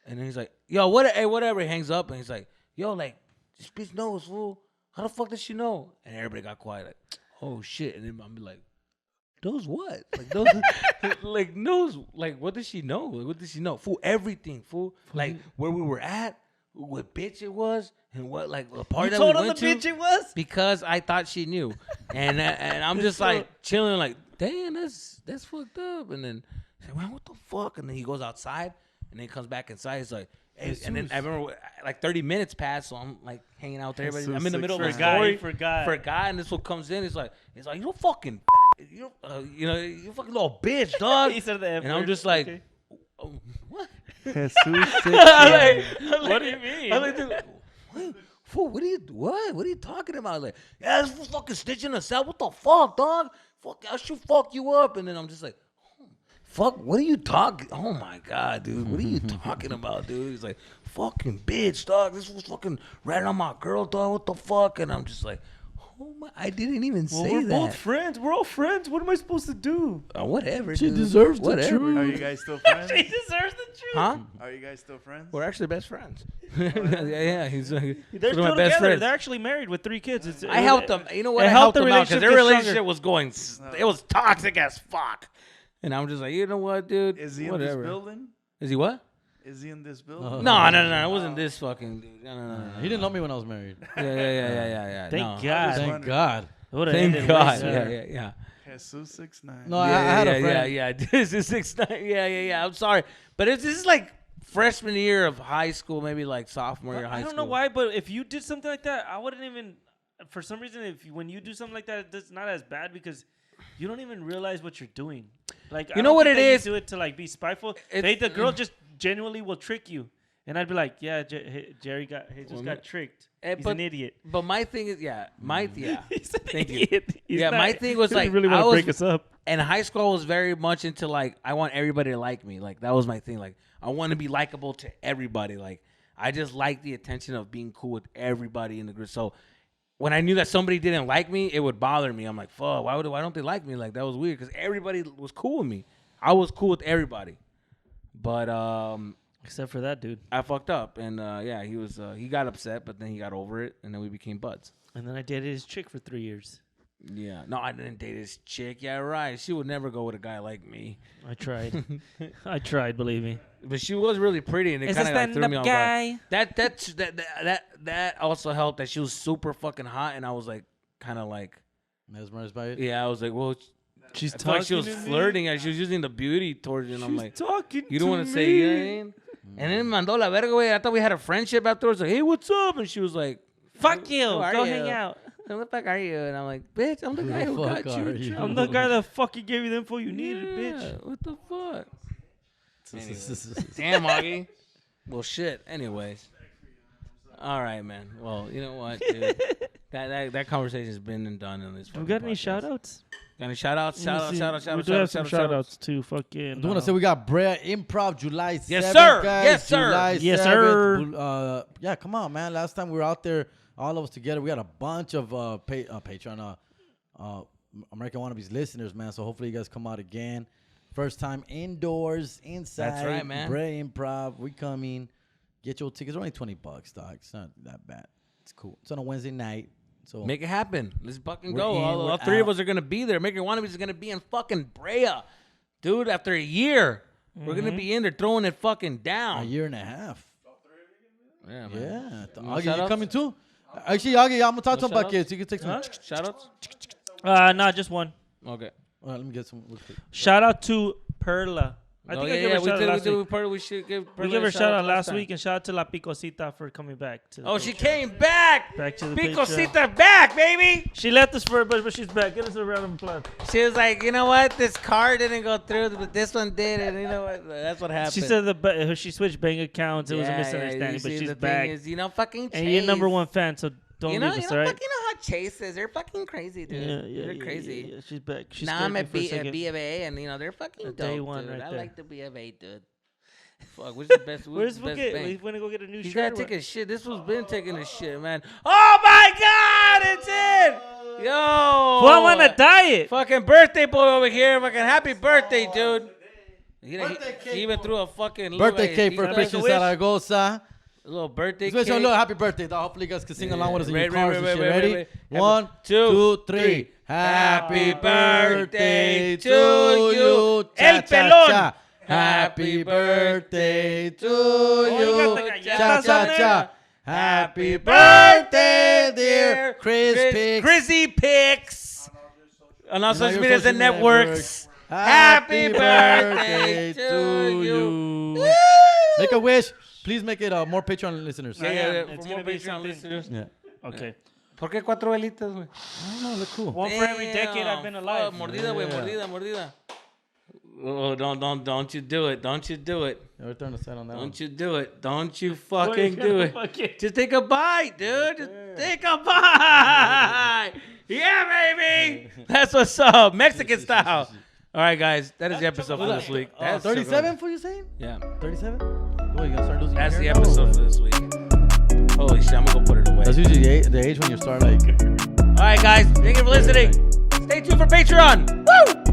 And then he's like, yo, whatever. He hangs up and he's like, yo, like, this bitch knows, fool. How the fuck does she know? And everybody got quiet, like, oh shit. And then I'm be like, knows what? Like, those, like, knows, like, what does she know? Like, what does she know? Fool, everything, fool. Like, where we were at, what bitch it was, and what, like, the party that we went to. You told him the bitch it was? Because I thought she knew. And I'm just, like, chilling, like, damn, that's fucked up. And then, he's like, man, what the fuck? And then he goes outside. And then he comes back inside. He's like, hey, and then I remember like 30 minutes passed, so I'm like hanging out with everybody. I'm in the middle of a story. Forgot. And this one comes in. He's like, you fucking, you fucking little bitch, dog. He said the F-word. And I'm just like, okay. oh, what? What do you mean? I'm like, dude, what? Fool, what are you talking about? Like, yeah, this fool fucking stitching us out. What the fuck, dog? Fuck, I should fuck you up. And then I'm just like, fuck, what are you talking? Oh my God, dude. What are you talking about, dude? He's like, fucking bitch, dog. This was fucking ratting on my girl, dog. What the fuck? And I'm just like, oh my, I didn't even say we're that. We're both friends. We're all friends. What am I supposed to do? Whatever. She dude. deserves whatever. the truth. Are you guys still friends? She deserves the truth. Huh? Are you guys still friends? We're actually best friends. yeah. He's They're one still of my best together. friends. They're actually married with 3 kids. I helped them. You know what? It I helped helped the them out because their relationship relationship stronger. was going. It was toxic as fuck. And I'm just like, you know what, dude? Is he in Whatever. this building? Is he what? Is he in this building? No. It wasn't this fucking dude. No. He didn't know me when I was married. Yeah. Thank no. God. Thank God. Thank God. Yeah. Jesus 6'9". No, I had a friend. Yeah. This is 6'9". Yeah. I'm sorry, but this is like freshman year of high school, maybe like sophomore year of high school. I don't know why, but if you did something like that, I wouldn't even. For some reason, when you do something like that, it's not as bad because you don't even realize what you're doing. Like, You know what it is? Do it to like be spiteful. It's- The girl just genuinely will trick you, and I'd be like, yeah, Jerry got tricked. He's an idiot. But my thing is, He's an Thank you. idiot. He's Yeah, not- my thing was he like, really I want to was- break us up. And high school I was very much into like I want everybody to like me. Like that was my thing. Like I want to be likable to everybody. Like I just like the attention of being cool with everybody in the group. So when I knew that somebody didn't like me, it would bother me. I'm like, fuck, why don't they like me? Like that was weird because everybody was cool with me. I was cool with everybody. But Except for that dude. I fucked up, and yeah, he got upset, but then he got over it, and then we became buds. And then I dated his chick for 3 years. Yeah, no, I didn't date this chick. Yeah, right. She would never go with a guy like me. I tried. I tried, believe me. But she was really pretty, and it kind of like, threw me off guard. That also helped that she was super fucking hot, and I was like, kind of like mesmerized by it. Yeah, I was like, well, she's I felt talking. like she was flirting, and she was using the beauty towards it. And I'm like, talking. you don't want to say anything. And then mandó la verga, güey. I thought we had a friendship afterwards. Like, hey, what's up? And she was like, fuck you. Who are Go you? hang out. Who the fuck are you? And I'm like, bitch, I'm the guy who got you. I'm the guy that fucking gave you the info you needed, bitch. What the fuck? Damn, Augie. Well, shit. Anyways. All right, man. Well, you know what, dude? that conversation's been and done on this. We got any shout outs? Got any shout outs? We do have some shout outs to fucking. I do want to say we got Brea Improv July 7th. Yes, sir. Guys. Yes, sir. July Yes, 7th. sir. Yeah, come on, man. Last time we were out there, all of us together, we got a bunch of Patreon, American Wannabes listeners, man. So hopefully you guys come out again. First time indoors, inside. That's right, man. Brea Improv. We coming. Get your tickets. They're only $20, dog. It's not that bad. It's cool. It's on a Wednesday night. So make it happen. Let's fucking We're go. in, All we're three of out. us are gonna be there. Maker Wannabes is gonna be in fucking Brea, dude. After a year, we're gonna be in there throwing it fucking a down. year and a half. Yeah, man. Yeah. No Augie, you shout-outs? coming too? Actually, Augie, I'm gonna talk to him about shout-outs? kids. You can take some. Shout outs. Nah, just one. Okay. Let me get some. Shout out to Perla. I think I gave her a shout out last week. We should give. We gave her a shout out last week, and shout out to La Picosita for coming back. To the Oh, she Patreon. came back. Back to the Picosita back, baby. She left us for, but she's back. Get us a round of applause. She was like, you know what? This car didn't go through, but this one did, and you know what? That's what happened. She said she switched bank accounts. It was a misunderstanding, you but see, she's the back. thing is, you know, fucking Chase. And you're number one fan, so don't You know, leave us, you know, right? fucking know how Chase is. They're fucking crazy, dude. They're crazy. Yeah. She's back. She's Now I'm at B B of A, and you know they're fucking dope, day one dude. right I there. like the B of A, dude. Fuck, which is the best? Where's the best Bookie? bank? He's gonna go get a new He's shirt. gotta take a shit. This was been taking a shit, man. Oh my god, it's in! Yo! Well, I'm on a diet. Fucking birthday boy over here. Fucking happy birthday, dude. He even threw a fucking Birthday cake for Christian Zaragoza. A little birthday Let's cake. wish a little happy birthday, dog. Hopefully you guys can sing along with us in your Ready, cars and shit. Ready? ready. 1, 2, 3. Happy birthday to you. El Pelón. Cha. Happy birthday to you you. got the Cha galletas cha on there. cha. Happy birthday, dear Chriszpics. Chriszpics. On all And social your medias social and networks. Happy birthday to you. Make a wish. Please make it more Patreon listeners. Yeah, For it's more gonna be Patreon something. listeners. Yeah. Okay. ¿Por qué 4 velitas, güey? I don't know. Look cool. One for every decade I've been alive. Mordida, güey. Yeah. Mordida. Oh, don't you do it. Don't you do it. We're throwing a sign on that one. Don't you do it. Don't you fucking do it. Fuck it. Just take a bite, dude. Just take a bite. Yeah, baby. That's what's up. Mexican style. All right, guys. That is the episode for this week. That's 37 for you saying? Yeah. 37? Oh, you gotta start losing That's your the hair? episode for this week. Holy shit. I'm going to go put it away. That's usually the age when you start like... All right, guys. Thank you for listening. Stay tuned for Patreon. Woo!